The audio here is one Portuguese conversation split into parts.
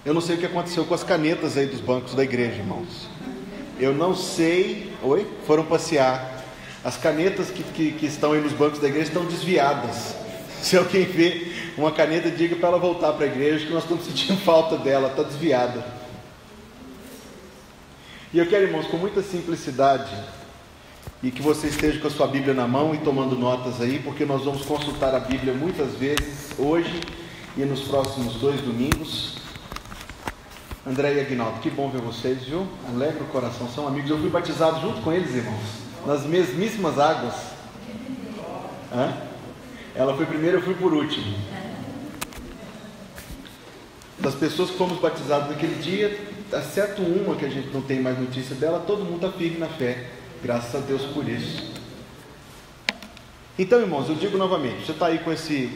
Eu não sei o que aconteceu com as canetas aí dos bancos da igreja, irmãos. Eu não sei. Oi? Foram passear. As canetas que estão aí nos bancos da igreja estão desviadas. Se alguém vê uma caneta, diga para ela voltar para a igreja, que nós estamos sentindo falta dela, está desviada. E eu quero, irmãos, com muita simplicidade, e que você esteja com a sua Bíblia na mão e tomando notas aí, porque nós vamos consultar a Bíblia muitas vezes, hoje e nos próximos 2 domingos. André e Aguinaldo, que bom ver vocês, viu? Alegra o coração, são amigos. Eu fui batizado junto com eles, irmãos, nas mesmíssimas águas. Ela foi primeiro, eu fui por último. Das pessoas que fomos batizados naquele dia, exceto uma que a gente não tem mais notícia dela, todo mundo está firme na fé. Graças a Deus por isso. Então, irmãos, eu digo novamente, você está aí com esse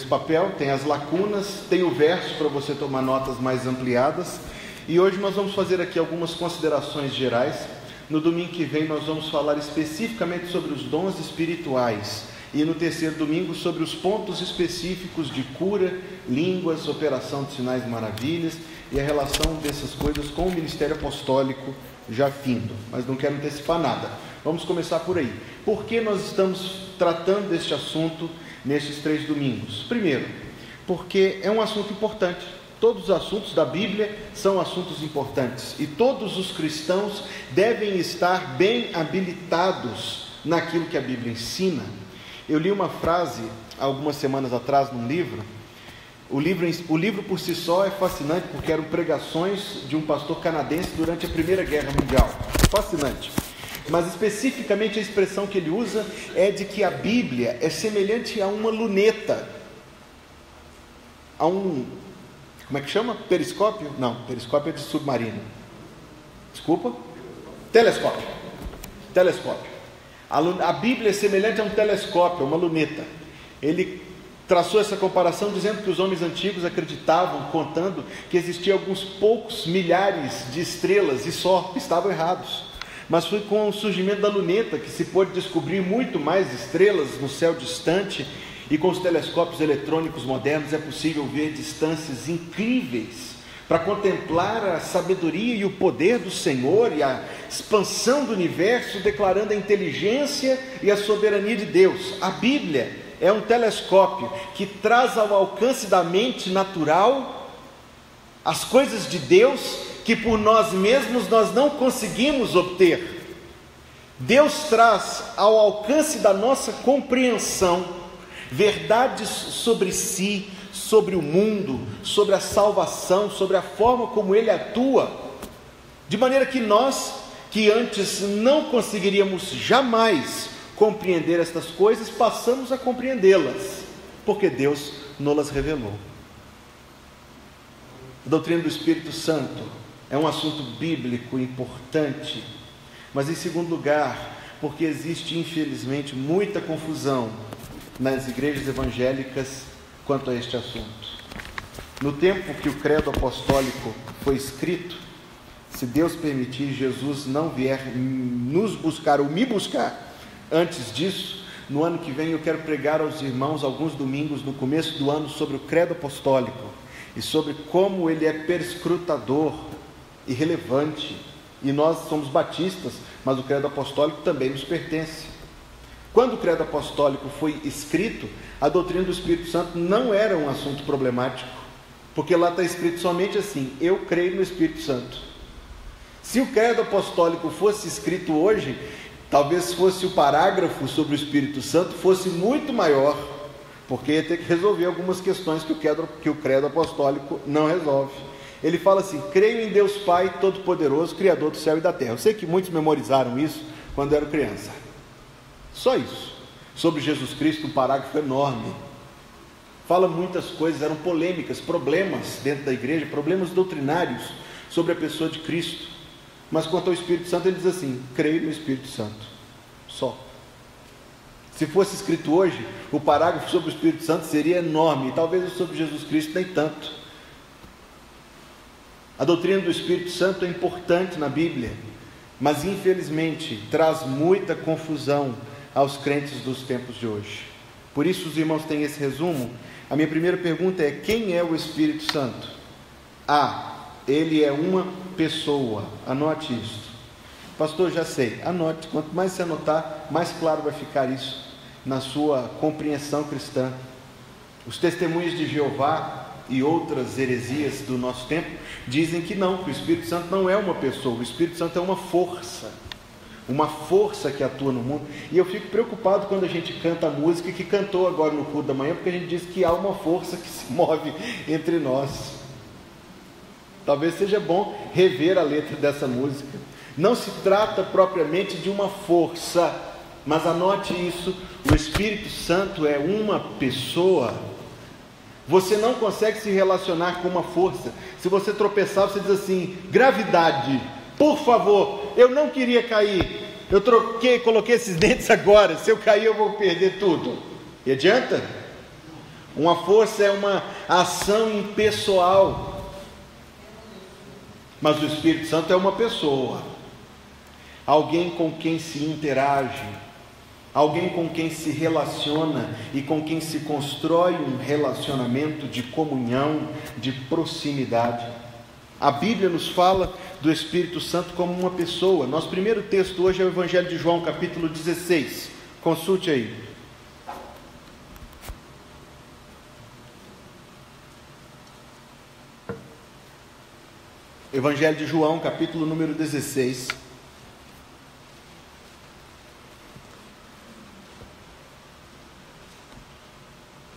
papel, tem as lacunas, tem o verso para você tomar notas mais ampliadas. E hoje nós vamos fazer aqui algumas considerações gerais. No domingo que vem nós vamos falar especificamente sobre os dons espirituais. E no terceiro domingo sobre os pontos específicos de cura, línguas, operação de sinais e maravilhas e a relação dessas coisas com o ministério apostólico já findo. Mas não quero antecipar nada. Vamos começar por aí. Por que nós estamos tratando deste assunto nestes 3 domingos? Primeiro, porque é um assunto importante. Todos os assuntos da Bíblia são assuntos importantes e todos os cristãos devem estar bem habilitados naquilo que a Bíblia ensina. Eu li uma frase algumas semanas atrás num livro. O livro por si só é fascinante, porque eram pregações de um pastor canadense durante a Primeira Guerra Mundial. Fascinante. Mas especificamente a expressão que ele usa é de que a Bíblia é semelhante a uma luneta, a um, como é que chama? Periscópio? Não, periscópio é de submarino. Desculpa? Telescópio. A Bíblia é semelhante a um telescópio, a uma luneta. Ele traçou essa comparação dizendo que os homens antigos acreditavam, contando, que existiam alguns poucos milhares de estrelas e só, estavam errados. Mas foi com o surgimento da luneta que se pôde descobrir muito mais estrelas no céu distante, e com os telescópios eletrônicos modernos é possível ver distâncias incríveis, para contemplar a sabedoria e o poder do Senhor e a expansão do universo, declarando a inteligência e a soberania de Deus. A Bíblia é um telescópio que traz ao alcance da mente natural as coisas de Deus que por nós mesmos nós não conseguimos obter. Deus traz ao alcance da nossa compreensão verdades sobre si, sobre o mundo, sobre a salvação, sobre a forma como Ele atua, de maneira que nós, que antes não conseguiríamos jamais compreender estas coisas, passamos a compreendê-las, porque Deus nos revelou. A doutrina do Espírito Santo é um assunto bíblico importante, mas em segundo lugar, porque existe infelizmente muita confusão nas igrejas evangélicas quanto a este assunto. No tempo que o credo apostólico foi escrito, se Deus permitir, Jesus não vier nos buscar ou me buscar antes disso, no ano que vem eu quero pregar aos irmãos alguns domingos no começo do ano sobre o credo apostólico e sobre como ele é perscrutador e relevante. E nós somos batistas, mas o credo apostólico também nos pertence. Quando o credo apostólico foi escrito, a doutrina do Espírito Santo não era um assunto problemático, porque lá está escrito somente assim: eu creio no Espírito Santo. Se o credo apostólico fosse escrito hoje, talvez fosse o parágrafo sobre o Espírito Santo fosse muito maior, porque ia ter que resolver algumas questões que o credo apostólico não resolve. Ele fala assim: creio em Deus Pai Todo-Poderoso, Criador do céu e da terra. Eu sei que muitos memorizaram isso quando eram criança. Só isso. Sobre Jesus Cristo, um parágrafo enorme. Fala muitas coisas, eram polêmicas, problemas dentro da igreja, problemas doutrinários sobre a pessoa de Cristo. Mas quanto ao Espírito Santo, ele diz assim: creio no Espírito Santo. Só. Se fosse escrito hoje, o parágrafo sobre o Espírito Santo seria enorme, e talvez o sobre Jesus Cristo nem tanto. A doutrina do Espírito Santo é importante na Bíblia, mas infelizmente traz muita confusão aos crentes dos tempos de hoje. Por isso os irmãos têm esse resumo. A minha primeira pergunta é: quem é o Espírito Santo? Ele é uma pessoa. Anote isso. Pastor, já sei. Anote. Quanto mais você anotar, mais claro vai ficar isso na sua compreensão cristã. Os testemunhos de Jeová e outras heresias do nosso tempo dizem que não, que o Espírito Santo não é uma pessoa. O Espírito Santo é uma força que atua no mundo. E eu fico preocupado quando a gente canta a música que cantou agora no culto da manhã, porque a gente diz que há uma força que se move entre nós. Talvez seja bom rever a letra dessa música. Não se trata propriamente de uma força, mas anote isso: o Espírito Santo é uma pessoa. Você não consegue se relacionar com uma força. Se você tropeçar, você diz assim: gravidade, por favor, eu não queria cair, eu coloquei esses dentes agora, se eu cair eu vou perder tudo. E adianta? Uma força é uma ação impessoal. Mas o Espírito Santo é uma pessoa, alguém com quem se interage, alguém com quem se relaciona e com quem se constrói um relacionamento de comunhão, de proximidade. A Bíblia nos fala do Espírito Santo como uma pessoa. Nosso primeiro texto hoje é o Evangelho de João, capítulo 16. Consulte aí. Evangelho de João, capítulo número 16.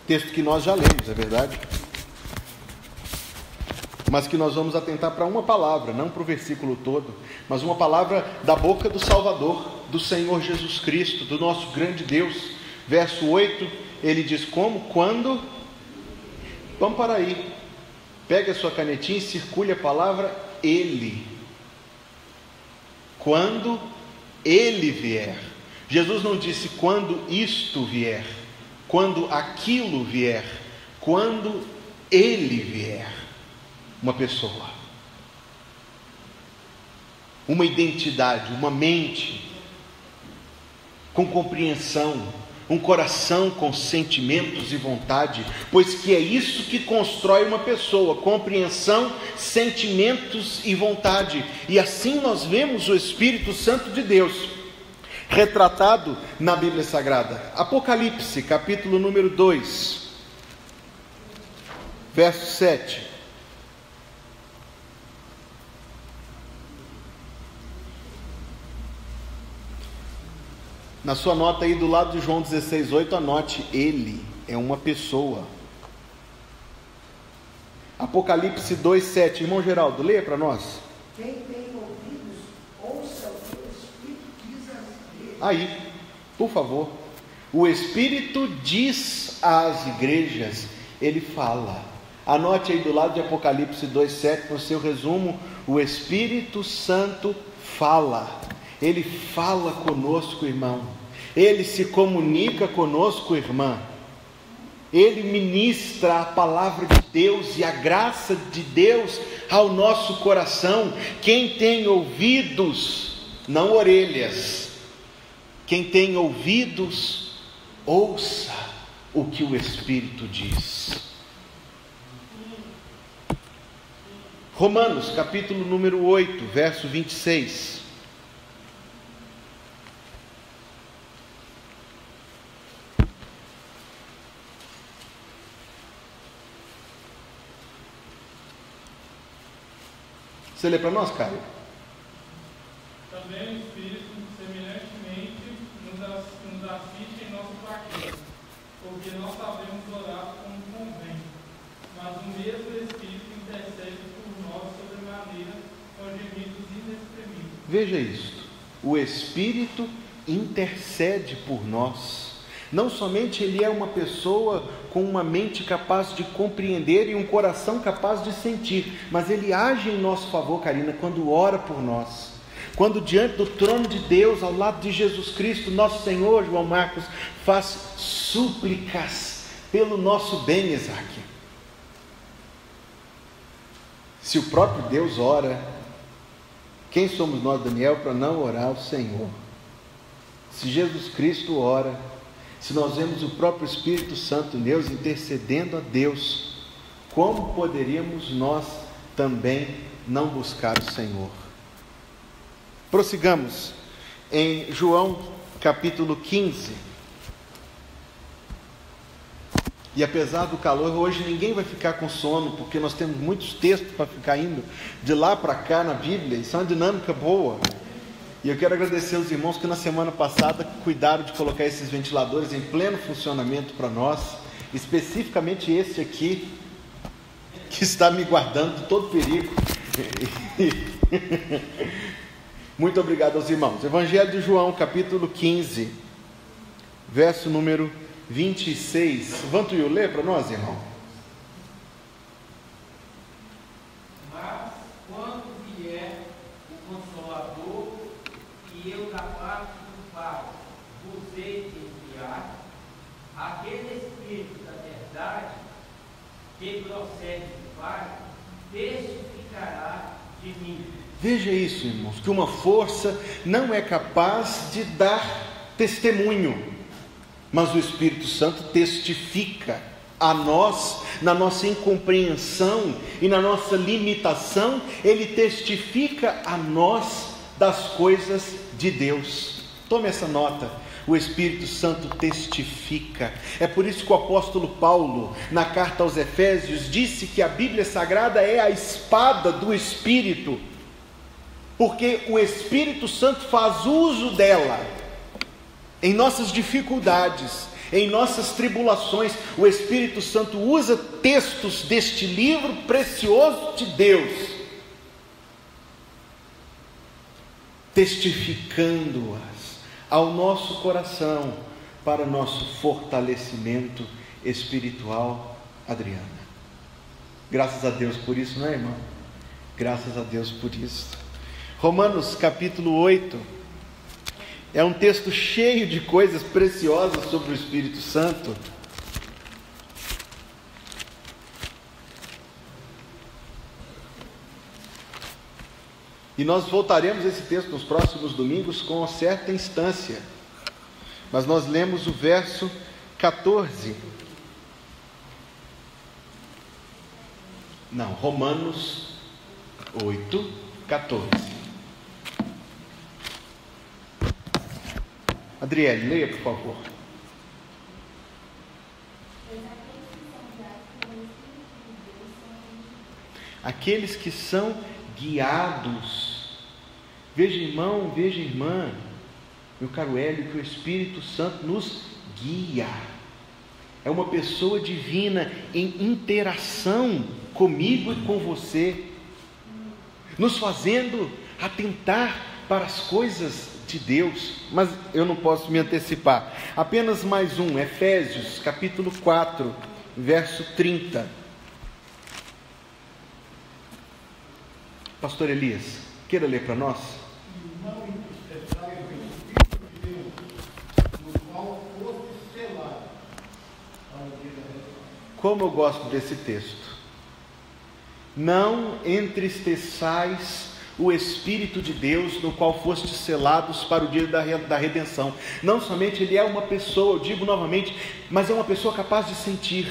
Texto que nós já lemos, é verdade? Mas que nós vamos atentar para uma palavra, não para o versículo todo, mas uma palavra da boca do Salvador, do Senhor Jesus Cristo, do nosso grande Deus. Verso 8, ele diz como? Quando? Vamos para aí. Pegue a sua canetinha e circule a palavra Ele. Quando Ele vier. Jesus não disse quando isto vier, quando aquilo vier, quando Ele vier. Uma pessoa, uma identidade, uma mente com compreensão, um coração com sentimentos e vontade, pois que é isso que constrói uma pessoa: compreensão, sentimentos e vontade. E assim nós vemos o Espírito Santo de Deus retratado na Bíblia Sagrada. Apocalipse, capítulo número 2, verso 7. Na sua nota aí do lado de João 16:8, anote: Ele é uma pessoa. Apocalipse 2:7. Irmão Geraldo, leia para nós. Quem tem ouvidos, ouça o que o Espírito diz às igrejas. Aí, por favor. O Espírito diz às igrejas, ele fala. Anote aí do lado de Apocalipse 2:7, para o seu resumo: o Espírito Santo fala. Ele fala conosco, irmão. Ele se comunica conosco, irmã. Ele ministra a palavra de Deus e a graça de Deus ao nosso coração. Quem tem ouvidos, não orelhas, quem tem ouvidos, ouça o que o Espírito diz. Romanos, capítulo número 8, verso 26. Você lê para nós, Caio? Também o Espírito, semelhantemente, nos assiste em nosso fraqueza, porque não sabemos orar como convém, mas o mesmo Espírito intercede por nós sobremaneira com gemidos inexprimíveis. Veja isto: o Espírito intercede por nós. Não somente ele é uma pessoa com uma mente capaz de compreender e um coração capaz de sentir, mas ele age em nosso favor, Karina, quando ora por nós. Quando diante do trono de Deus, ao lado de Jesus Cristo, nosso Senhor, João Marcos, faz súplicas pelo nosso bem, Isaac. Se o próprio Deus ora, quem somos nós, Daniel, para não orar ao Senhor? Se Jesus Cristo ora, se nós vemos o próprio Espírito Santo em Deus intercedendo a Deus, como poderíamos nós também não buscar o Senhor. Prossigamos em João capítulo 15. E apesar do calor, hoje ninguém vai ficar com sono, porque nós temos muitos textos para ficar indo de lá para cá na Bíblia. Isso é uma dinâmica boa. E eu quero agradecer aos irmãos que na semana passada cuidaram de colocar esses ventiladores em pleno funcionamento para nós, especificamente esse aqui, que está me guardando de todo perigo. Muito obrigado aos irmãos. Evangelho de João, capítulo 15, verso número 26. Vantuil, lê para nós, irmão. Mas quando vier o Consolador, que eu da parte do Pai vos hei de enviar, aquele Espírito da verdade, que procede do Pai, testificará de mim. Veja isso, irmãos, que uma força não é capaz de dar testemunho, mas o Espírito Santo testifica a nós, na nossa incompreensão e na nossa limitação, ele testifica a nós das coisas de Deus. Tome essa nota. O Espírito Santo testifica. É por isso que o apóstolo Paulo, na carta aos Efésios, disse que a Bíblia Sagrada é a espada do Espírito, porque o Espírito Santo faz uso dela em nossas dificuldades, em nossas tribulações. O Espírito Santo usa textos deste livro precioso de Deus, testificando-as ao nosso coração para nosso fortalecimento espiritual. Adriana, graças a Deus por isso, não é, irmão? Graças a Deus por isso. Romanos capítulo 8 é um texto cheio de coisas preciosas sobre o Espírito Santo. E nós voltaremos a esse texto nos próximos domingos com certa instância. Mas nós lemos o verso 14. Não, Romanos 8, 14. Adriele, leia, por favor. Aqueles que são guiados. Veja, irmão, veja, irmã, meu caro Hélio, que o Espírito Santo nos guia. É uma pessoa divina em interação comigo e com você, nos fazendo atentar para as coisas de Deus. Mas eu não posso me antecipar. Apenas mais um, Efésios capítulo 4, verso 30. Pastor Elias, queira ler para nós? Não entristeçais o Espírito de Deus, no qual foste selado para o dia da redenção. Como eu gosto desse texto. Não entristeçais o Espírito de Deus, no qual fostes selados para o dia da redenção. Não somente ele é uma pessoa, eu digo novamente, mas é uma pessoa capaz de sentir.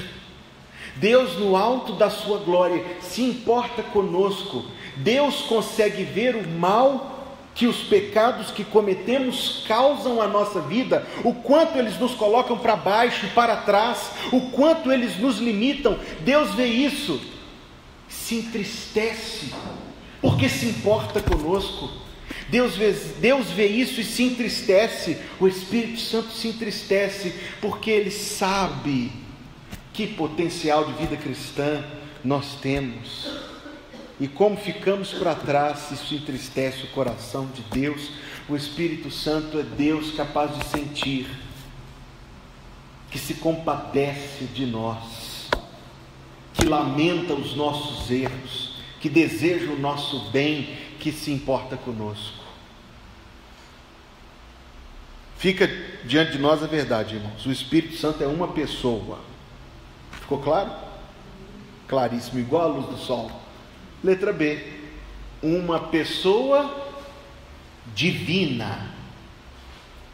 Deus, no alto da sua glória, se importa conosco. Deus consegue ver o mal que os pecados que cometemos causam à nossa vida, o quanto eles nos colocam para baixo e para trás, o quanto eles nos limitam. Deus vê isso, se entristece, porque se importa conosco. Deus vê isso e se entristece. O Espírito Santo se entristece, porque Ele sabe que potencial de vida cristã nós temos. E como ficamos para trás, isso entristece o coração de Deus. O Espírito Santo é Deus capaz de sentir, que se compadece de nós, que lamenta os nossos erros, que deseja o nosso bem, que se importa conosco. Fica diante de nós a verdade, irmãos. O Espírito Santo é uma pessoa. Ficou claro? Claríssimo, igual a luz do sol. Letra B. Uma pessoa divina.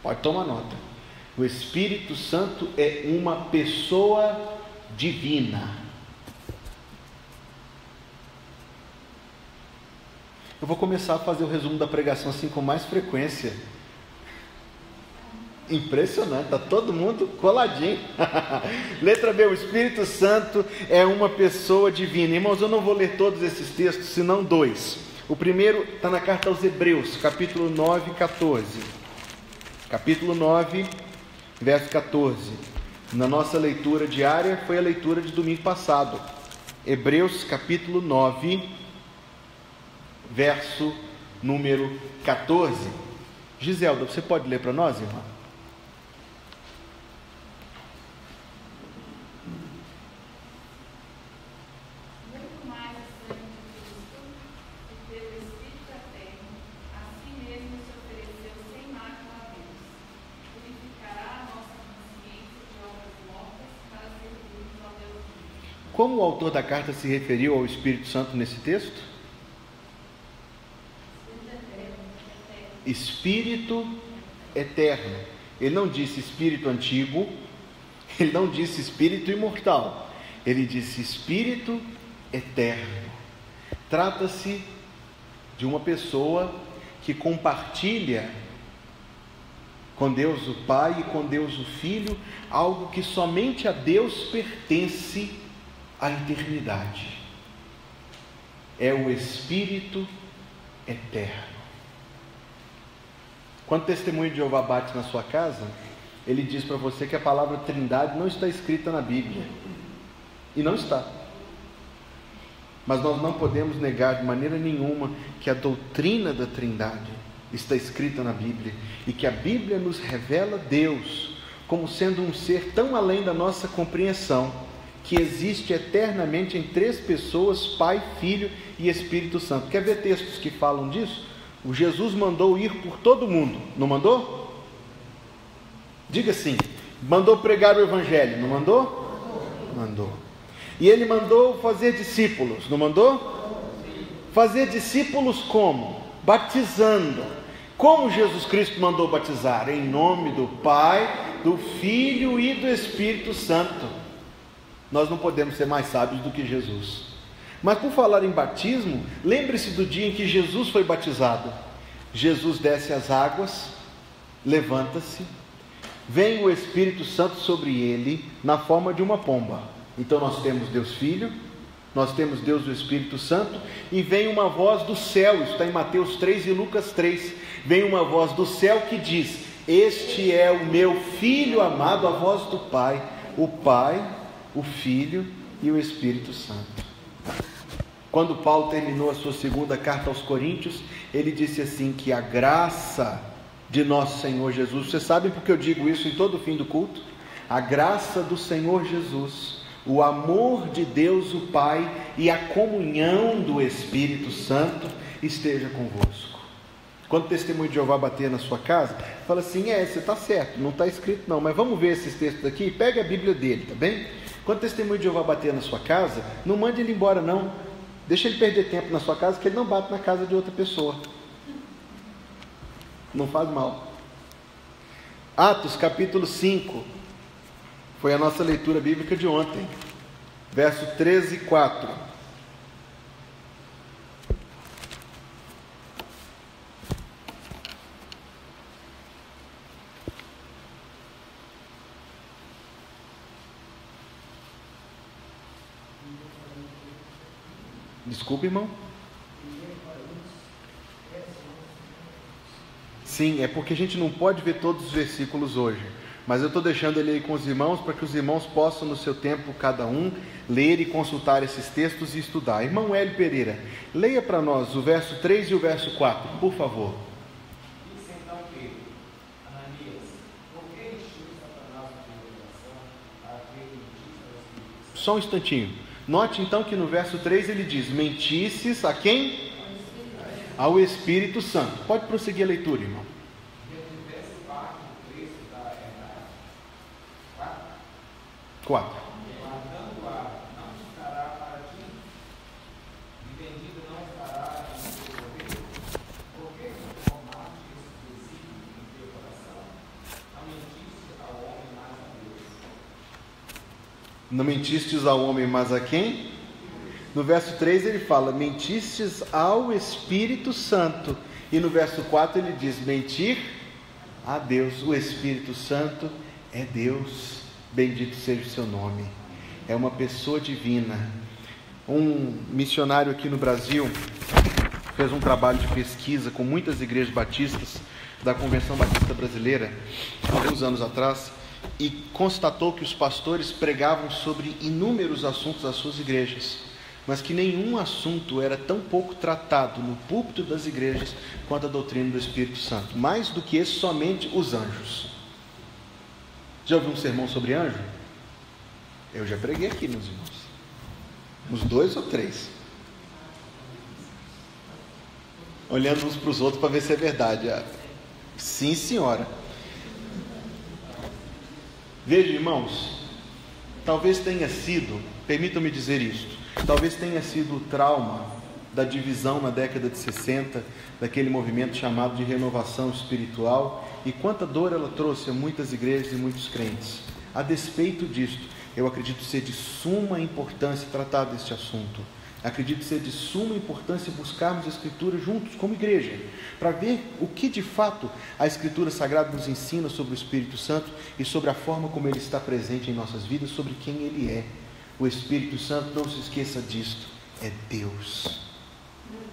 Pode tomar nota. O Espírito Santo é uma pessoa divina. Eu vou começar a fazer o resumo da pregação assim com mais frequência. Impressionante, está todo mundo coladinho. Letra B, o Espírito Santo é uma pessoa divina. Irmãos, eu não vou ler todos esses textos, senão 2. O primeiro está na carta aos Hebreus, capítulo 9, 14. Capítulo 9, verso 14. Na nossa leitura diária, foi a leitura de domingo passado. Hebreus, capítulo 9, verso número 14. Giselda, você pode ler para nós, irmã? Muito mais o sangue de Cristo, que pelo Espírito eterno, assim mesmo se ofereceu sem mácula a Deus, purificará a nossa consciência de obras mortas para servirmos ao Deus vivo. Como o autor da carta se referiu ao Espírito Santo nesse texto? Espírito eterno. Ele não disse espírito antigo, ele não disse espírito imortal, ele disse espírito eterno. Trata-se de uma pessoa que compartilha com Deus o Pai e com Deus o Filho algo que somente a Deus pertence à eternidade. É o Espírito eterno. Quando o testemunho de Jeová bate na sua casa, ele diz para você que a palavra Trindade não está escrita na Bíblia. E não está. Mas nós não podemos negar de maneira nenhuma que a doutrina da Trindade está escrita na Bíblia e que a Bíblia nos revela Deus como sendo um ser tão além da nossa compreensão, que existe eternamente em 3 pessoas, Pai, Filho e Espírito Santo. Quer ver textos que falam disso? O Jesus mandou ir por todo mundo, não mandou? Diga assim, mandou pregar o Evangelho, não mandou? Mandou. E ele mandou fazer discípulos, não mandou? Fazer discípulos como? Batizando. Como Jesus Cristo mandou batizar? Em nome do Pai, do Filho e do Espírito Santo. Nós não podemos ser mais sábios do que Jesus. Mas por falar em batismo, lembre-se do dia em que Jesus foi batizado. Jesus desce as águas, levanta-se, vem o Espírito Santo sobre ele na forma de uma pomba. Então nós temos Deus Filho, nós temos Deus o Espírito Santo, e vem uma voz do céu, isso está em Mateus 3 e Lucas 3, vem uma voz do céu que diz: este é o meu Filho amado, a voz do Pai, o Filho e o Espírito Santo. Quando Paulo terminou a sua segunda carta aos Coríntios, ele disse assim, que a graça de nosso Senhor Jesus, vocês sabem porque eu digo isso em todo o fim do culto? A graça do Senhor Jesus, o amor de Deus o Pai e a comunhão do Espírito Santo esteja convosco. Quando o testemunho de Jeová bater na sua casa, fala assim, você está certo, não está escrito não, mas vamos ver esses textos aqui, pega a Bíblia dele, tá bem? Quando o testemunho de Jeová bater na sua casa, não mande ele embora não. Deixa ele perder tempo na sua casa, que ele não bate na casa de outra pessoa. Não faz mal. Atos capítulo 5. Foi a nossa leitura bíblica de ontem. Verso 13 e 4. Desculpe, irmão. Sim, é porque a gente não pode ver todos os versículos hoje, mas eu estou deixando ele aí com os irmãos, para que os irmãos possam no seu tempo, cada um, ler e consultar esses textos e estudar. Irmão Hélio Pereira, leia para nós o verso 3 e o verso 4, por favor. Disse então Pedro: Ananias, por que encheu Satanás o teu coração para crer que mentiste ao Espírito Santo? Só um instantinho. Note então que no verso 3 ele diz: mentisses a quem? Ao Espírito Santo. Pode prosseguir a leitura, irmão. Tivesse parte do preço da verdade. 4. Guardando-a não estará para ti, e vendido não estará em teu poder. Por que formaste esse princípio em teu coração? Não mentiste ao homem, mas a Deus. Não mentistes ao homem, mas a quem? No verso 3 ele fala: mentistes ao Espírito Santo. E no verso 4 ele diz: mentir a Deus. O Espírito Santo é Deus, bendito seja o seu nome. É uma pessoa divina. Um missionário aqui no Brasil fez um trabalho de pesquisa com muitas igrejas batistas da Convenção Batista Brasileira, alguns anos atrás, e constatou que os pastores pregavam sobre inúmeros assuntos das suas igrejas, mas que nenhum assunto era tão pouco tratado no púlpito das igrejas quanto a doutrina do Espírito Santo. Mais do que esse, somente os anjos. Já ouviu um sermão sobre anjo? Eu já preguei aqui, meus irmãos. Uns 2 ou 3. Olhando uns para os outros para ver se é verdade. Sim, senhora. Veja, irmãos, talvez tenha sido, permitam-me dizer isto, talvez tenha sido o trauma da divisão na década de 60, daquele movimento chamado de renovação espiritual, e quanta dor ela trouxe a muitas igrejas e muitos crentes. A despeito disto, eu acredito ser de suma importância tratar deste assunto. Acredito ser de suma importância buscarmos a Escritura juntos, como igreja, para ver o que de fato a Escritura Sagrada nos ensina sobre o Espírito Santo e sobre a forma como ele está presente em nossas vidas, sobre quem ele é. O Espírito Santo, não se esqueça disto, é Deus.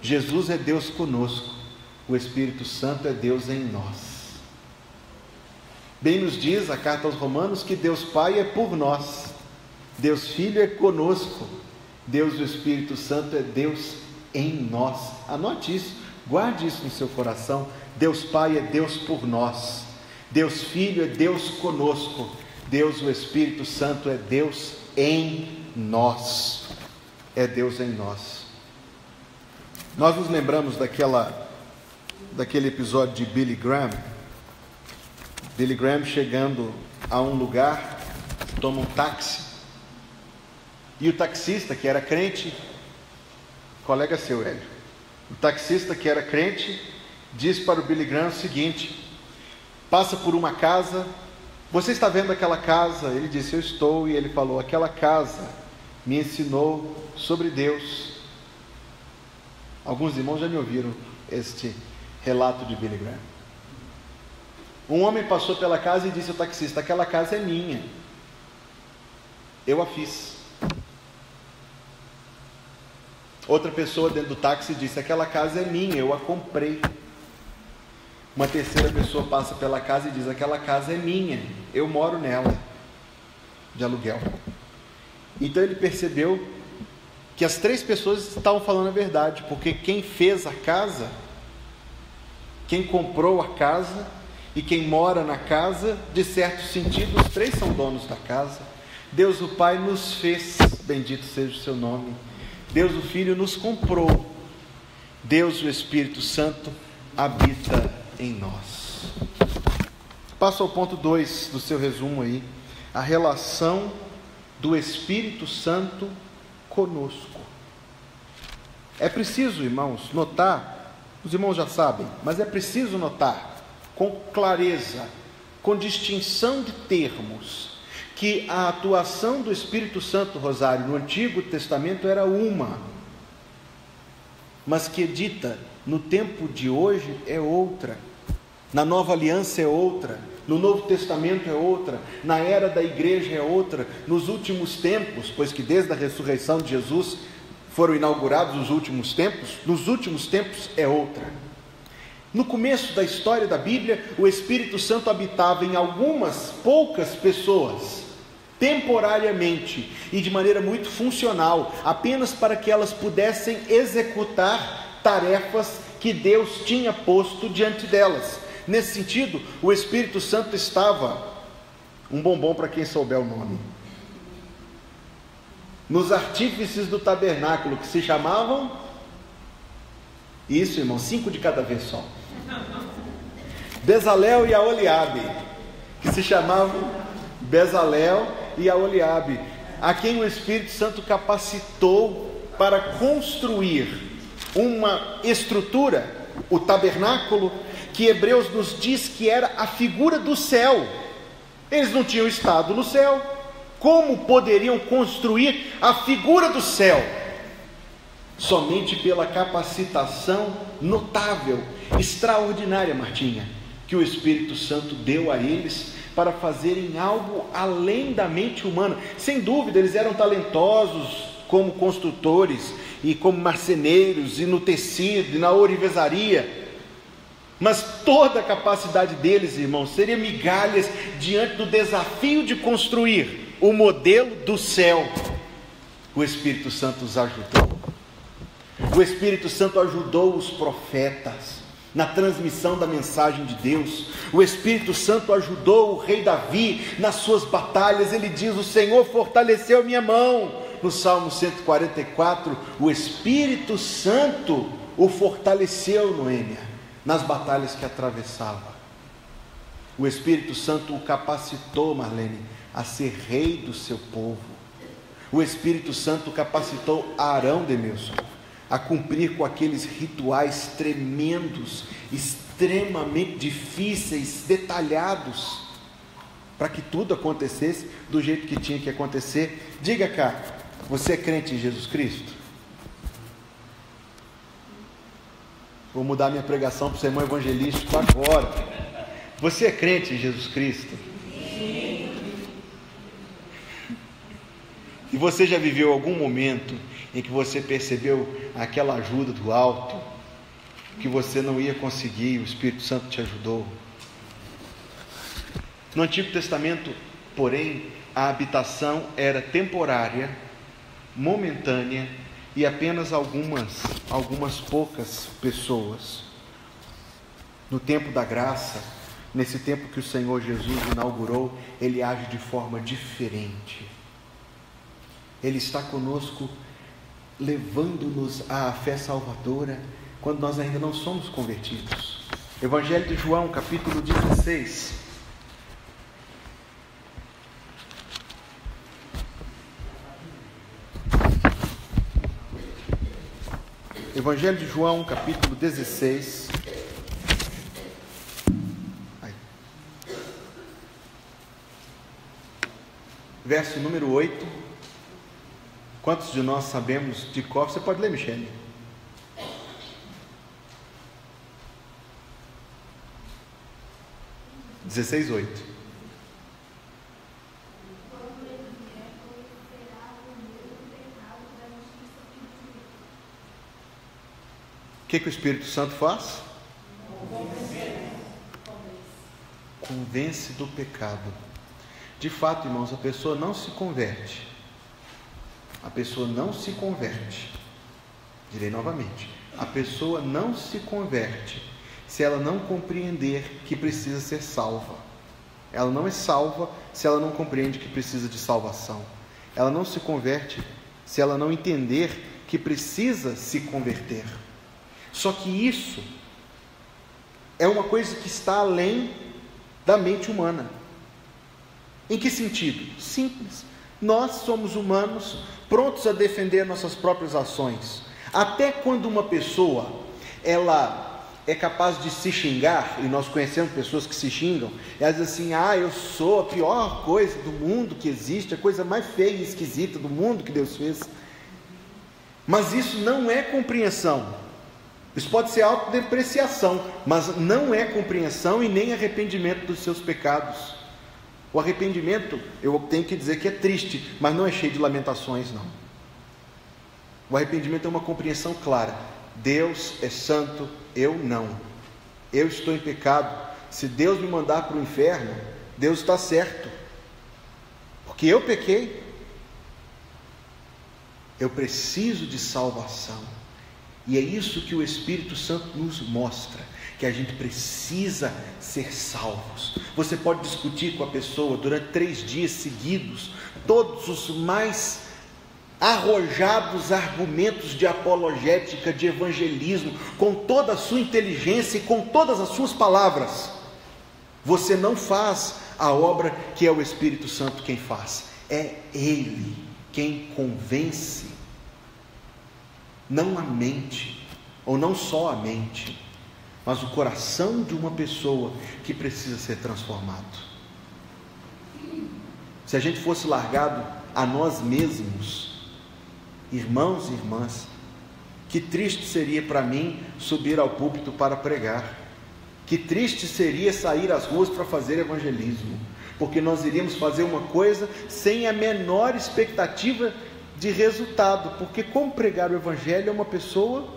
Jesus é Deus conosco, o Espírito Santo é Deus em nós. Bem nos diz a carta aos Romanos que Deus Pai é por nós, Deus Filho é conosco, Deus o Espírito Santo é Deus em nós. Anote isso, guarde isso no seu coração. Deus Pai é Deus por nós, Deus Filho é Deus conosco, Deus o Espírito Santo é Deus em nós. É Deus em nós. Nós nos lembramos daquele episódio de Billy Graham. Billy Graham chegando a um lugar, toma um táxi, e o taxista que era crente, colega seu, Hélio, o taxista que era crente, diz para o Billy Graham o seguinte: passa por uma casa, você está vendo aquela casa? Ele disse: eu estou. E ele falou: aquela casa me ensinou sobre Deus. Alguns irmãos já me ouviram este relato de Billy Graham. Um homem passou pela casa e disse ao taxista: aquela casa é minha, eu a fiz. Outra pessoa dentro do táxi disse: aquela casa é minha, eu a comprei. Uma terceira pessoa passa pela casa e diz: aquela casa é minha, eu moro nela, de aluguel. Então ele percebeu que as 3 pessoas estavam falando a verdade, porque quem fez a casa, quem comprou a casa e quem mora na casa, de certo sentido, os 3 são donos da casa. Deus o Pai nos fez, bendito seja o seu nome. Deus o Filho nos comprou. Deus o Espírito Santo habita em nós. Passo ao ponto 2 do seu resumo aí. A relação do Espírito Santo conosco. É preciso, irmãos, notar, os irmãos já sabem, mas é preciso notar com clareza, com distinção de termos, que a atuação do Espírito Santo, Rosário, no Antigo Testamento era uma, mas que dita no tempo de hoje é outra, na Nova Aliança é outra, no Novo Testamento é outra, na era da igreja é outra, nos últimos tempos, pois que desde a ressurreição de Jesus foram inaugurados os últimos tempos, nos últimos tempos é outra. No começo da história da Bíblia, o Espírito Santo habitava em algumas poucas pessoas, temporariamente e de maneira muito funcional, apenas para que elas pudessem executar tarefas que Deus tinha posto diante delas. Nesse sentido, o Espírito Santo estava, um bombom para quem souber o nome, nos artífices do tabernáculo, que se chamavam, isso, irmão, 5 de cada vez só, Bezalel e Aholiabe, que se chamavam Bezalel e Aholiabe, a quem o Espírito Santo capacitou para construir uma estrutura, o tabernáculo, que Hebreus nos diz que era a figura do céu. Eles não tinham estado no céu, como poderiam construir a figura do céu? somente pela capacitação notável, extraordinária, Martinha, que o Espírito Santo deu a eles para fazerem algo além da mente humana. Sem dúvida, eles eram talentosos como construtores e como marceneiros, e no tecido, e na ourivesaria, mas toda a capacidade deles, irmãos, seria migalhas diante do desafio de construir o modelo do céu. O Espírito Santo os ajudou. O Espírito Santo ajudou os profetas na transmissão da mensagem de Deus. O Espírito Santo ajudou o rei Davi nas suas batalhas. Ele diz: o Senhor fortaleceu a minha mão. No Salmo 144, o Espírito Santo o fortaleceu, Noêmia, nas batalhas que atravessava. O Espírito Santo o capacitou, Marlene, a ser rei do seu povo. O Espírito Santo capacitou Arão, Demilson, a cumprir com aqueles rituais tremendos, extremamente difíceis, detalhados, para que tudo acontecesse do jeito que tinha que acontecer. Diga cá, você é crente em Jesus Cristo? Vou mudar minha pregação para o sermão evangelístico agora. Você é crente em Jesus Cristo? Sim. E você já viveu algum momento em que você percebeu aquela ajuda do alto, que você não ia conseguir, o Espírito Santo te ajudou? No Antigo Testamento, porém, a habitação era temporária, momentânea, e apenas algumas poucas pessoas. No tempo da graça, nesse tempo que o Senhor Jesus inaugurou, Ele age de forma diferente. Ele está conosco, levando-nos à fé salvadora, quando nós ainda não somos convertidos. Evangelho de João, capítulo 16. Evangelho de João, capítulo 16. Verso número 8. Quantos de nós sabemos de cor? Você pode ler, Michele? (16:8). O que o Espírito Santo faz? Convence do pecado. De fato, irmãos, a pessoa não se converte. A pessoa não se converte. Direi novamente: a pessoa não se converte se ela não compreender que precisa ser salva. Ela não é salva se ela não compreende que precisa de salvação. Ela não se converte se ela não entender que precisa se converter. Só que isso é uma coisa que está além da mente humana. Em que sentido? Simples. Nós somos humanos, prontos a defender nossas próprias ações. Até quando uma pessoa, ela é capaz de se xingar, e nós conhecemos pessoas que se xingam, elas dizem assim: eu sou a pior coisa do mundo que existe, a coisa mais feia e esquisita do mundo que Deus fez. Mas isso não é compreensão. Isso pode ser autodepreciação, mas não é compreensão e nem arrependimento dos seus pecados. O arrependimento, eu tenho que dizer que é triste, mas não é cheio de lamentações, não. O arrependimento é uma compreensão clara: Deus é santo, eu não. Eu estou em pecado. Se Deus me mandar para o inferno, Deus está certo, porque eu pequei. Eu preciso de salvação. E é isso que o Espírito Santo nos mostra, que a gente precisa ser salvos. Você pode discutir com a pessoa durante 3 dias seguidos todos os mais arrojados argumentos de apologética, de evangelismo, com toda a sua inteligência e com todas as suas palavras. Você não faz a obra que é o Espírito Santo quem faz. É Ele quem convence. Não a mente, ou não só a mente, mas o coração de uma pessoa que precisa ser transformado. Se a gente fosse largado a nós mesmos, irmãos e irmãs, Que triste seria para mim subir ao púlpito para pregar. Que triste seria sair às ruas para fazer evangelismo, porque nós iríamos fazer uma coisa sem a menor expectativa de resultado, porque como pregar o evangelho é uma pessoa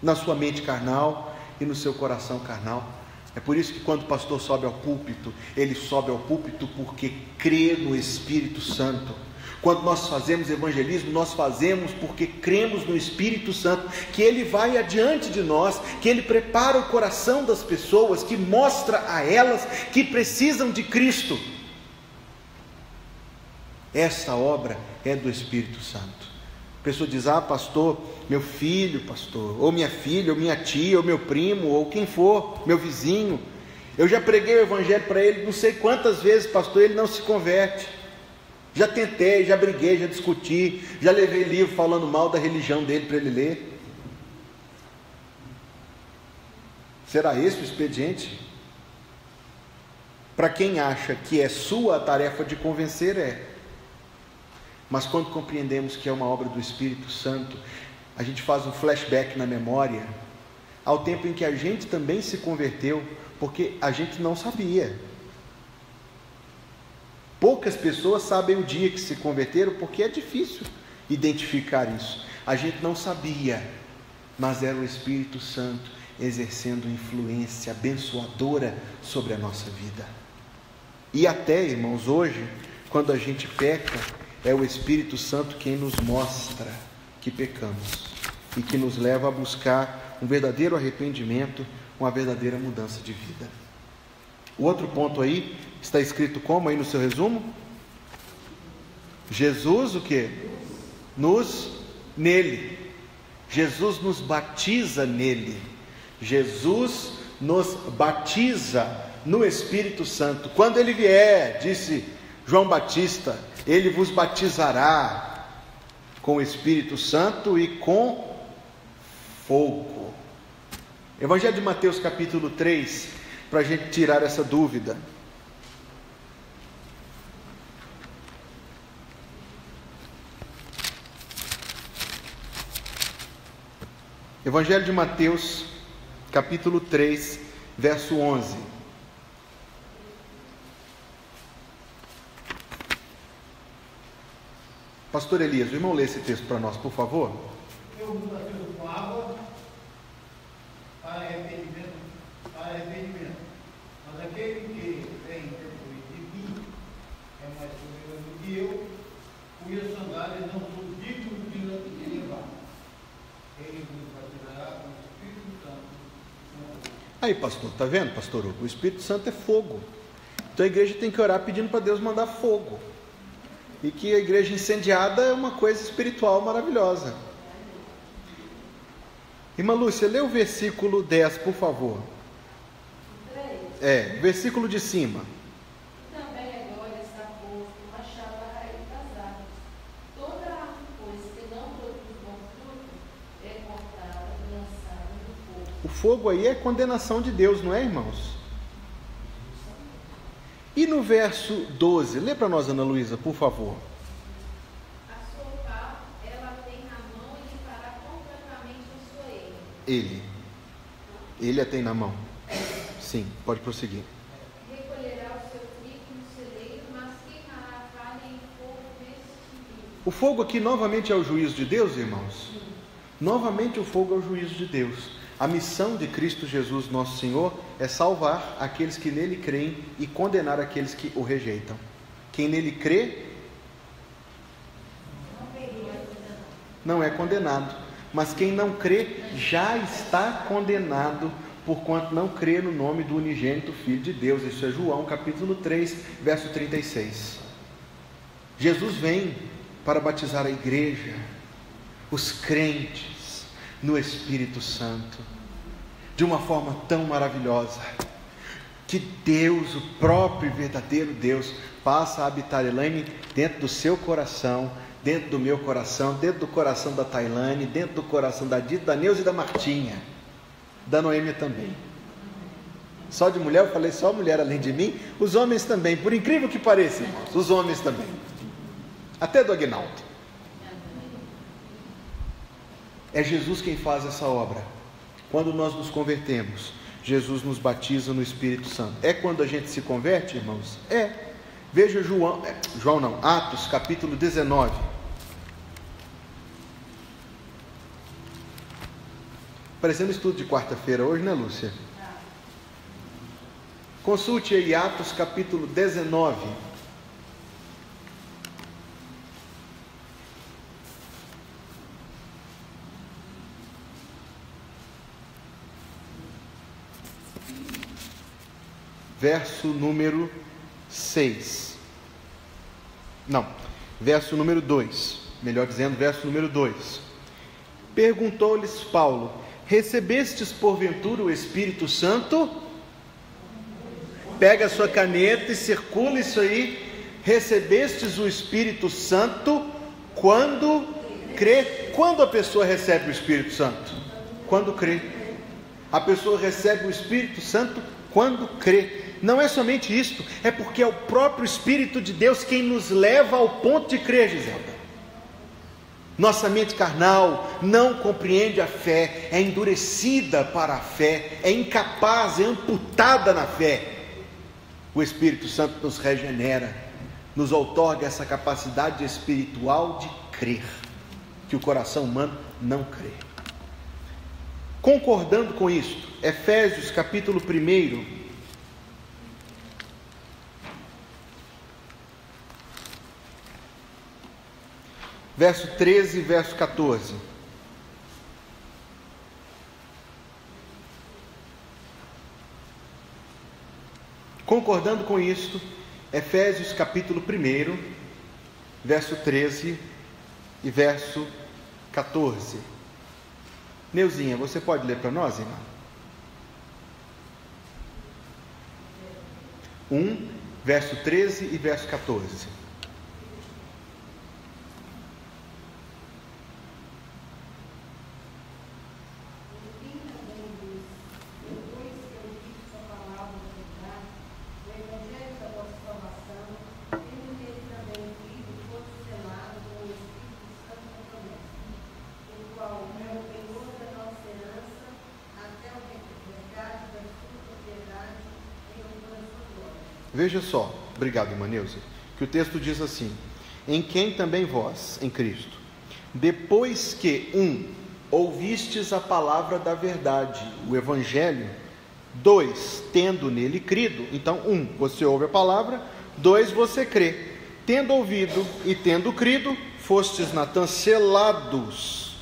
na sua mente carnal e no seu coração carnal. É por isso que quando o pastor sobe ao púlpito, ele sobe ao púlpito porque crê no Espírito Santo. Quando nós fazemos evangelismo, nós fazemos porque cremos no Espírito Santo, que Ele vai adiante de nós, que Ele prepara o coração das pessoas, que mostra a elas que precisam de Cristo. Essa obra é do Espírito Santo. A pessoa diz: ah, pastor, meu filho, pastor, ou minha filha, ou minha tia, ou meu primo, ou quem for, meu vizinho, eu já preguei o evangelho para ele não sei quantas vezes, pastor, ele não se converte. Já tentei, já briguei, já discuti, já levei livro falando mal da religião dele para ele ler. Será esse o expediente? Para quem acha que é sua a tarefa de convencer, é. Mas quando compreendemos que é uma obra do Espírito Santo, a gente faz um flashback na memória ao tempo em que a gente também se converteu, porque a gente não sabia. Poucas pessoas sabem o dia que se converteram, porque é difícil identificar isso. A gente não sabia, mas era o Espírito Santo exercendo influência abençoadora sobre a nossa vida. E até, irmãos, hoje, quando a gente peca, é o Espírito Santo quem nos mostra que pecamos e que nos leva a buscar um verdadeiro arrependimento, uma verdadeira mudança de vida. O outro ponto aí, está escrito como aí no seu resumo? Jesus o quê? Nele. Jesus nos batiza nele. Jesus nos batiza no Espírito Santo. Quando ele vier, disse João Batista, ele vos batizará com o Espírito Santo e com fogo. Evangelho de Mateus capítulo 3, para a gente tirar essa dúvida. Evangelho de Mateus, capítulo 3, verso 11. Pastor Elias, o irmão lê esse texto para nós, por favor. Eu vos batizo com água para arrependimento, mas aquele que vem depois de mim é mais poderoso que eu, cujas sandálias não sou digno de levar. Ele vos batizará com o Espírito Santo. Aí, pastor, está vendo, pastor Hugo? O Espírito Santo é fogo. Então a igreja tem que orar pedindo para Deus mandar fogo. E que a igreja incendiada é uma coisa espiritual maravilhosa. Irmã Lúcia, lê o versículo 10, por favor. Versículo de cima. Também agora está posto o machado à raiz das árvores. Toda árvore, pois, que não produz bom fruto, é cortada e lançada no fogo. O fogo aí é condenação de Deus, não é, irmãos? E no verso 12, lê para nós, Ana Luísa, por favor. A sua pá, ela tem na mão e lhe fará completamente a sua eira. Ele a tem na mão. Sim, pode prosseguir. Recolherá o seu trigo no celeiro, mas queimará a palha em fogo extinguido. O fogo aqui novamente é o juízo de Deus, irmãos? Novamente o fogo é o juízo de Deus. A missão de Cristo Jesus, nosso Senhor, é salvar aqueles que nele creem e condenar aqueles que o rejeitam. Quem nele crê não é condenado, mas quem não crê já está condenado, porquanto não crê no nome do unigênito Filho de Deus. Isso é João capítulo 3, verso 36. Jesus vem para batizar a igreja, os crentes, no Espírito Santo, de uma forma tão maravilhosa, que Deus, o próprio e verdadeiro Deus, passa a habitar, Elaine, dentro do seu coração, dentro do meu coração, dentro do coração da Tailane, dentro do coração da Dita, da Neuza e da Martinha, da Noêmia também. Só de mulher, eu falei só mulher além de mim, os homens também, por incrível que pareça, irmãos, os homens também, até do Aguinaldo. É Jesus quem faz essa obra. Quando nós nos convertemos, Jesus nos batiza no Espírito Santo. É quando a gente se converte, irmãos? É. Veja Atos capítulo 19. Parecendo estudo de quarta-feira hoje, né, Lúcia? Consulte aí Atos capítulo 19. Verso número 6. Não, verso número 2. Melhor dizendo, verso número 2. Perguntou-lhes Paulo: recebestes porventura o Espírito Santo? Pega a sua caneta e circula isso aí. Recebestes o Espírito Santo quando crê. Quando a pessoa recebe o Espírito Santo? Quando crê. A pessoa recebe o Espírito Santo quando crê. Não é somente isto, é porque é o próprio Espírito de Deus quem nos leva ao ponto de crer, Giselda. Nossa mente carnal não compreende a fé, é endurecida para a fé, é incapaz, é amputada na fé. O Espírito Santo nos regenera, nos outorga essa capacidade espiritual de crer, que o coração humano não crê. Concordando com isto, Efésios capítulo 1, verso 13 e verso 14. Concordando com isto, Efésios capítulo 1, verso 13 e verso 14. Neuzinha, você pode ler para nós, irmã? 1, verso 13 e verso 14. Veja só, obrigado, irmã Neuza, que o texto diz assim: em quem também vós, em Cristo, depois que ouvistes a palavra da verdade, o Evangelho, 2, tendo nele crido. Então, você ouve a palavra, 2, você crê. Tendo ouvido e tendo crido, fostes selados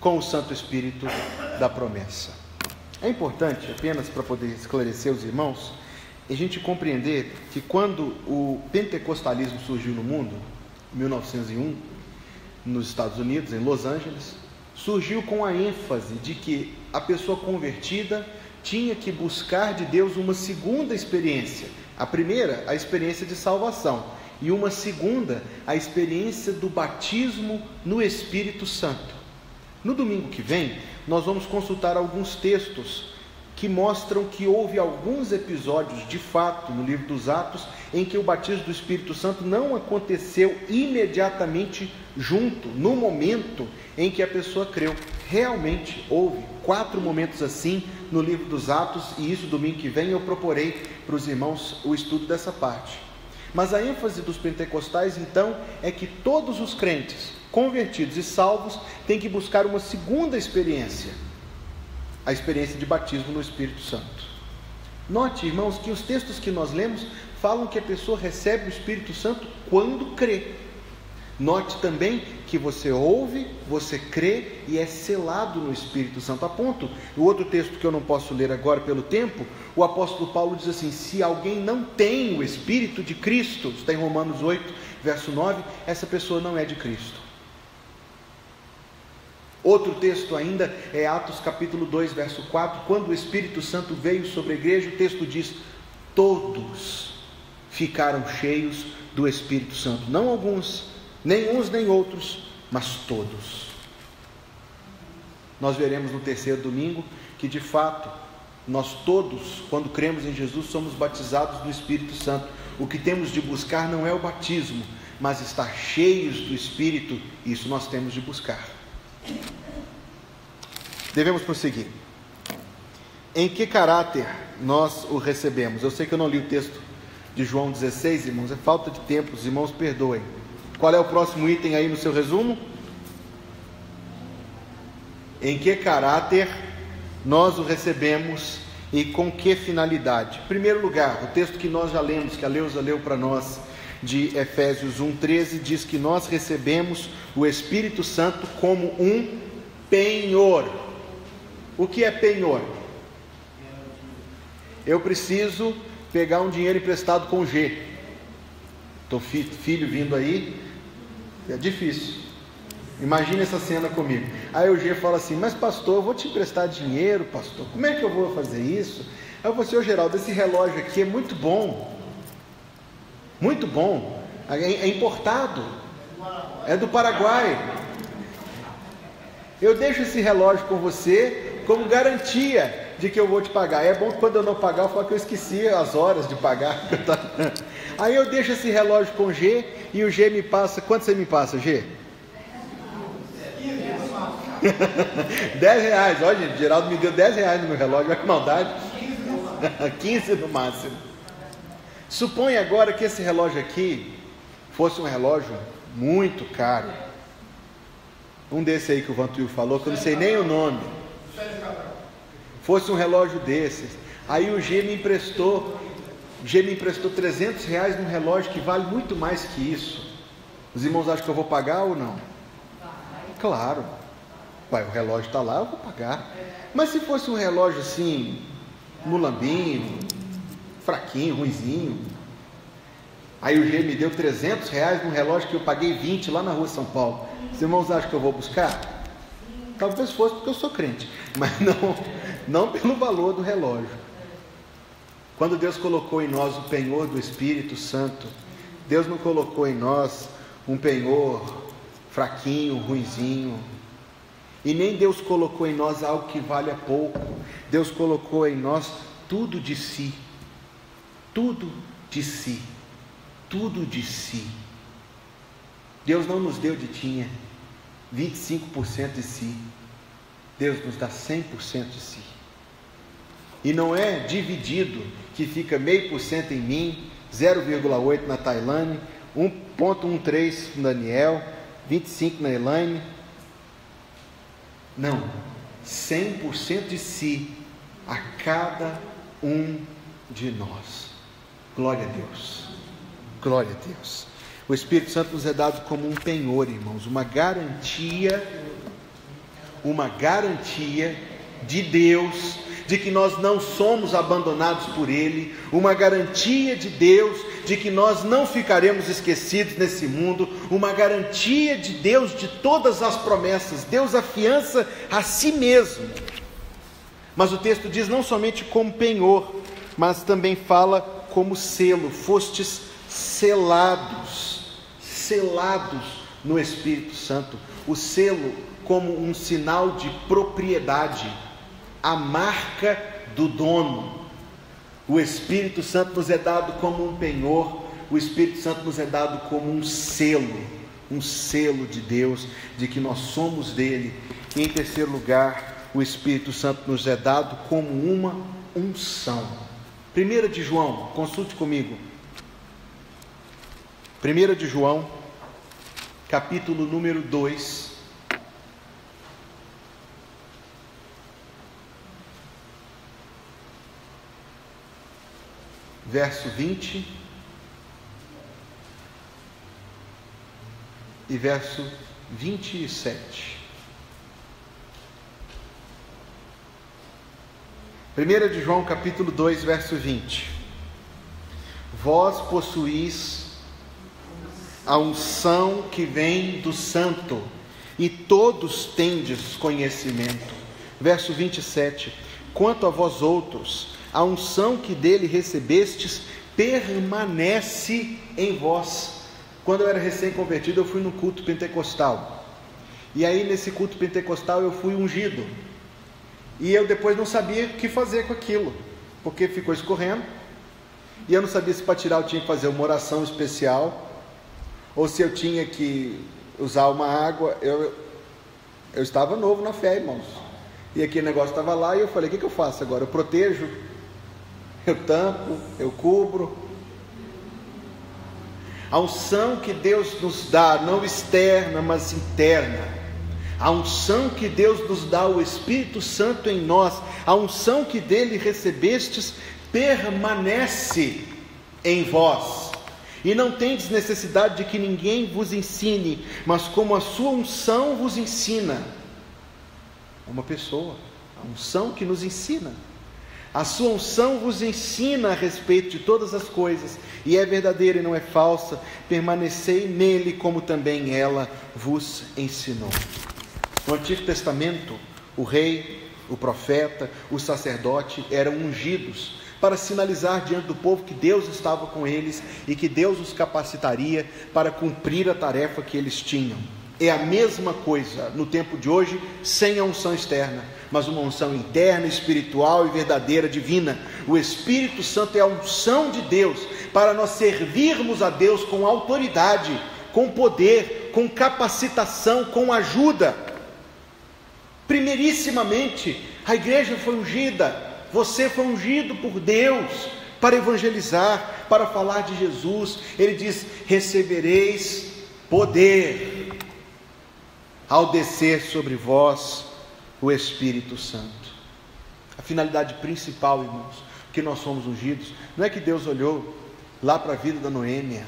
com o Santo Espírito da promessa. É importante, apenas para poder esclarecer os irmãos, a gente compreender que quando o pentecostalismo surgiu no mundo, em 1901, nos Estados Unidos, em Los Angeles, surgiu com a ênfase de que a pessoa convertida tinha que buscar de Deus uma segunda experiência. A primeira, a experiência de salvação, e uma segunda, a experiência do batismo no Espírito Santo. No domingo que vem, nós vamos consultar alguns textos que mostram que houve alguns episódios, de fato, no livro dos Atos, em que o batismo do Espírito Santo não aconteceu imediatamente junto, no momento em que a pessoa creu. Realmente houve 4 momentos assim no livro dos Atos, e isso domingo que vem eu proporei para os irmãos o estudo dessa parte. Mas a ênfase dos pentecostais, então, é que todos os crentes, convertidos e salvos, têm que buscar uma segunda experiência, a experiência de batismo no Espírito Santo. Note, irmãos, que os textos que nós lemos falam que a pessoa recebe o Espírito Santo quando crê. Note também que você ouve, você crê e é selado no Espírito Santo. A ponto, o outro texto que eu não posso ler agora pelo tempo, o apóstolo Paulo diz assim: se alguém não tem o Espírito de Cristo, está em Romanos 8, verso 9, essa pessoa não é de Cristo. Outro texto ainda é Atos capítulo 2, verso 4, quando o Espírito Santo veio sobre a igreja, o texto diz: todos ficaram cheios do Espírito Santo. Não alguns, nem uns nem outros, mas todos. Nós veremos no terceiro domingo que de fato, nós todos, quando cremos em Jesus, somos batizados no Espírito Santo. O que temos de buscar não é o batismo, mas estar cheios do Espírito. Isso nós temos de buscar. Devemos prosseguir. Em que caráter nós o recebemos? Eu sei que eu não li o texto de João 16, irmãos, é falta de tempo, os irmãos perdoem. Qual é o próximo item aí no seu resumo? Em que caráter nós o recebemos e com que finalidade? Em primeiro lugar, o texto que nós já lemos, que a Leusa leu para nós, de Efésios 1,13, diz que nós recebemos o Espírito Santo como um penhor. O que é penhor? Eu preciso pegar um dinheiro emprestado com G. Estou filho vindo aí, é difícil. Imagina essa cena comigo. Aí o G fala assim: mas pastor, eu vou te emprestar dinheiro, pastor, como é que eu vou fazer isso? Aí eu vou assim: ô Geraldo, esse relógio aqui é muito bom, é importado, é do Paraguai. Eu deixo esse relógio com você como garantia de que eu vou te pagar. É bom que quando eu não pagar, eu falo que eu esqueci as horas de pagar. Aí eu deixo esse relógio com o G e o G me passa. Quanto você me passa, G? 10 reais. Olha, gente, Geraldo me deu 10 reais no meu relógio, olha que maldade. 15 no máximo. Suponha agora que esse relógio aqui fosse um relógio muito caro. Um desse aí que o Vantuil falou, que eu não sei nem o nome. Fosse um relógio desses. Aí o G me emprestou 300 reais num relógio que vale muito mais que isso. Os irmãos acham que eu vou pagar ou não? Claro. Pai, o relógio está lá, eu vou pagar. Mas se fosse um relógio assim, mulambinho, fraquinho, ruizinho, aí o G me deu 300 reais num relógio que eu paguei 20 lá na rua São Paulo. Os irmãos acham que eu vou buscar? Talvez fosse porque eu sou crente, mas não pelo valor do relógio. Quando Deus colocou em nós o penhor do Espírito Santo, Deus não colocou em nós um penhor fraquinho, ruizinho, e nem Deus colocou em nós algo que valha pouco. Deus colocou em nós tudo de si, tudo de si, tudo de si. Deus não nos deu de tinha 25% de si, Deus nos dá 100% de si. E não é dividido, que fica 0,5% em mim, 0,8% na Tailane, 1,13% no Daniel, 25% na Elaine. Não, 100% de si a cada um de nós. Glória a Deus, glória a Deus. O Espírito Santo nos é dado como um penhor, irmãos, uma garantia de Deus, de que nós não somos abandonados por Ele, uma garantia de Deus, de que nós não ficaremos esquecidos nesse mundo, uma garantia de Deus de todas as promessas. Deus afiança a si mesmo. Mas o texto diz não somente como penhor, mas também fala como selo. Fostes selados no Espírito Santo. O selo como um sinal de propriedade, a marca do dono. O Espírito Santo nos é dado como um penhor, o Espírito Santo nos é dado como um selo de Deus, de que nós somos dele. E em terceiro lugar, o Espírito Santo nos é dado como uma unção. 1 de João, consulte comigo. 1 de João, capítulo número 2, verso 20 e verso 27. 1 de João, capítulo 2, verso 20. Vós possuís a unção que vem do Santo, e todos tendes conhecimento. Verso 27. Quanto a vós outros, a unção que dele recebestes permanece em vós. Quando eu era recém-convertido, eu fui no culto pentecostal, e aí nesse culto pentecostal eu fui ungido, e eu depois não sabia o que fazer com aquilo, porque ficou escorrendo, e eu não sabia se para tirar eu tinha que fazer uma oração especial, ou se eu tinha que usar uma água. Eu estava novo na fé, irmãos. E aquele negócio estava lá e eu falei, o que eu faço agora? Eu protejo? Eu tampo? Eu cubro? A unção que Deus nos dá, não externa, mas interna. A unção que Deus nos dá, o Espírito Santo em nós, a unção que dele recebestes, permanece em vós. E não tendes necessidade de que ninguém vos ensine, mas como a sua unção vos ensina. Uma pessoa, a unção que nos ensina. A sua unção vos ensina a respeito de todas as coisas, e é verdadeira e não é falsa. Permanecei nele, como também ela vos ensinou. No Antigo Testamento, o rei, o profeta, o sacerdote eram ungidos para sinalizar diante do povo que Deus estava com eles e que Deus os capacitaria para cumprir a tarefa que eles tinham. É a mesma coisa no tempo de hoje, sem a unção externa, mas uma unção interna, espiritual e verdadeira, divina. O Espírito Santo é a unção de Deus para nós servirmos a Deus com autoridade, com poder, com capacitação, com ajuda. Primeirissimamente, a igreja foi ungida, você foi ungido por Deus para evangelizar, para falar de Jesus. Ele diz: recebereis poder ao descer sobre vós o Espírito Santo. A finalidade principal, irmãos, que nós somos ungidos, não é que Deus olhou lá para a vida da Noêmia,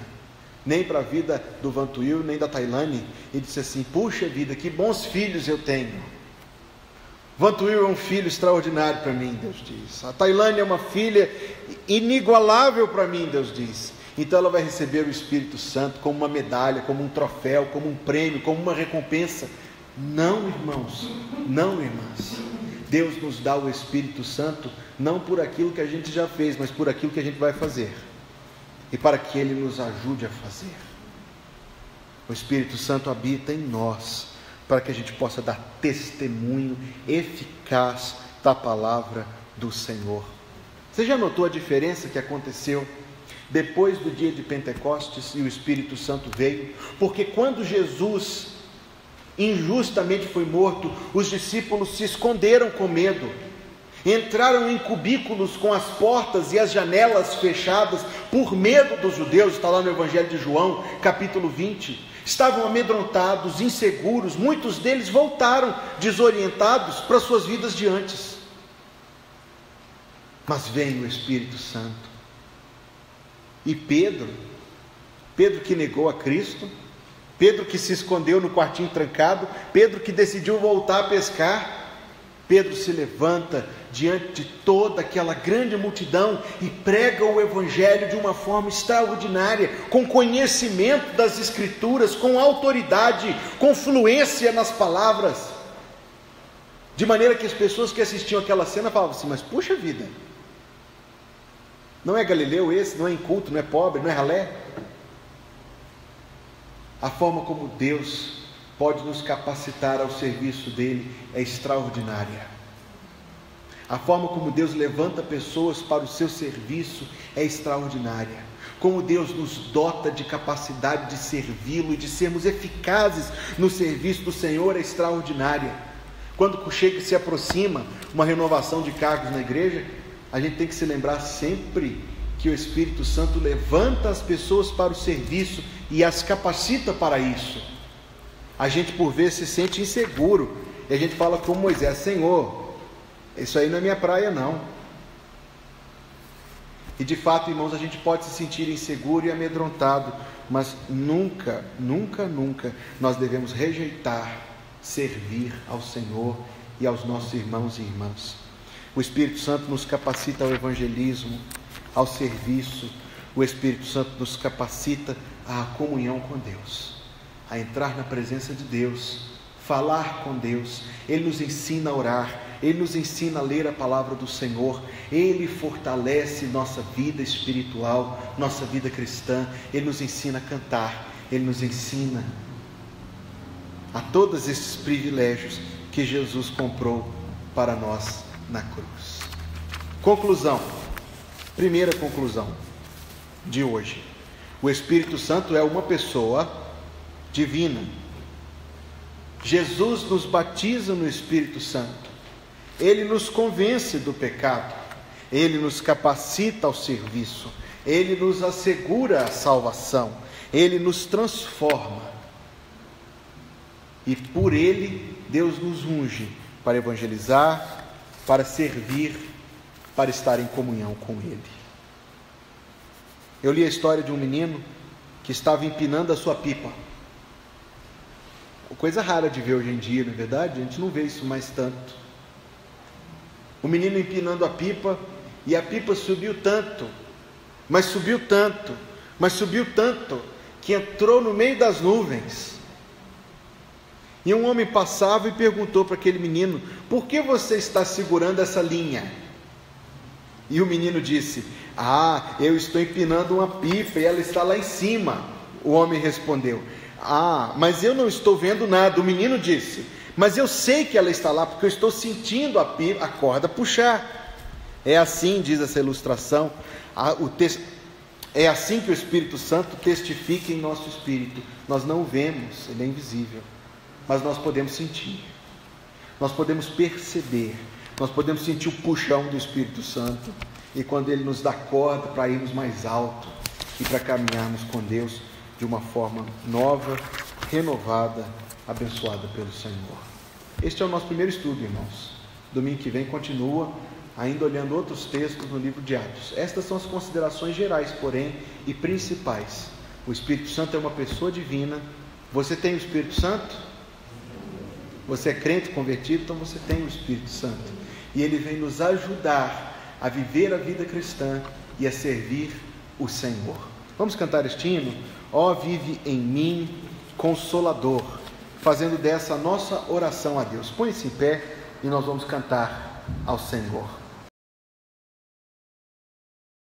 nem para a vida do Vantuil, nem da Tailane, e disse assim: puxa vida, que bons filhos eu tenho. Vantuil é um filho extraordinário para mim, Deus diz. A Tailane é uma filha inigualável para mim, Deus diz. Então ela vai receber o Espírito Santo como uma medalha, como um troféu, como um prêmio, como uma recompensa. Não, irmãos, não, irmãs. Deus nos dá o Espírito Santo não por aquilo que a gente já fez, mas por aquilo que a gente vai fazer, e para que Ele nos ajude a fazer. O Espírito Santo habita em nós, para que a gente possa dar testemunho eficaz da palavra do Senhor. Você já notou a diferença que aconteceu depois do dia de Pentecostes e o Espírito Santo veio? Porque quando Jesus injustamente foi morto, os discípulos se esconderam com medo, entraram em cubículos com as portas e as janelas fechadas por medo dos judeus. Está lá no Evangelho de João, capítulo 20. Estavam amedrontados, inseguros, muitos deles voltaram desorientados para suas vidas de antes. Mas veio o Espírito Santo. E Pedro que negou a Cristo, Pedro que se escondeu no quartinho trancado, Pedro que decidiu voltar a pescar, Pedro se levanta diante de toda aquela grande multidão e prega o Evangelho de uma forma extraordinária, com conhecimento das Escrituras, com autoridade, com fluência nas palavras, de maneira que as pessoas que assistiam aquela cena falavam assim: mas puxa vida, não é galileu esse, não é inculto, não é pobre, não é ralé? A forma como Deus pode nos capacitar ao serviço dele é extraordinária. A forma como Deus levanta pessoas para o seu serviço é extraordinária. Como Deus nos dota de capacidade de servi-lo e de sermos eficazes no serviço do Senhor é extraordinária. Quando chega e se aproxima uma renovação de cargos na igreja, a gente tem que se lembrar sempre que o Espírito Santo levanta as pessoas para o serviço e as capacita para isso. A gente por vezes se sente inseguro, e a gente fala como Moisés: Senhor, isso aí não é minha praia não. E de fato, irmãos, a gente pode se sentir inseguro e amedrontado, mas nunca, nunca, nunca nós devemos rejeitar servir ao Senhor e aos nossos irmãos e irmãs. O Espírito Santo nos capacita ao evangelismo, ao serviço. O Espírito Santo nos capacita à comunhão com Deus, a entrar na presença de Deus, falar com Deus. Ele nos ensina a orar, Ele nos ensina a ler a palavra do Senhor, Ele fortalece nossa vida espiritual, nossa vida cristã. Ele nos ensina a cantar, Ele nos ensina a todos esses privilégios que Jesus comprou para nós na cruz. Conclusão, primeira conclusão de hoje: o Espírito Santo é uma pessoa divina. Jesus nos batiza no Espírito Santo. Ele nos convence do pecado. Ele nos capacita ao serviço. Ele nos assegura a salvação. Ele nos transforma. E por Ele, Deus nos unge para evangelizar, para servir, para estar em comunhão com Ele. Eu li a história de um menino que estava empinando a sua pipa. Coisa rara de ver hoje em dia, não é verdade? A gente não vê isso mais tanto. O menino empinando a pipa, e a pipa subiu tanto, mas subiu tanto, mas subiu tanto, que entrou no meio das nuvens. E um homem passava e perguntou para aquele menino: por que você está segurando essa linha? E o menino disse: eu estou empinando uma pipa e ela está lá em cima. O homem respondeu: mas eu não estou vendo nada. O menino disse: mas eu sei que ela está lá, porque eu estou sentindo a corda puxar. É assim, diz essa ilustração, é assim que o Espírito Santo testifica em nosso espírito. Nós não o vemos, ele é invisível, mas nós podemos sentir, nós podemos perceber, nós podemos sentir o puxão do Espírito Santo, e quando ele nos dá corda para irmos mais alto e para caminharmos com Deus de uma forma nova, renovada, abençoada pelo Senhor. Este é o nosso primeiro estudo, irmãos. Domingo que vem continua, ainda olhando outros textos no livro de Atos. Estas são as considerações gerais, porém, e principais. O Espírito Santo é uma pessoa divina. Você tem o Espírito Santo? Você é crente, convertido, então você tem o Espírito Santo. E ele vem nos ajudar a viver a vida cristã e a servir o Senhor. Vamos cantar este hino? Ó, vive em mim, Consolador, fazendo dessa a nossa oração a Deus. Põe-se em pé e nós vamos cantar ao Senhor.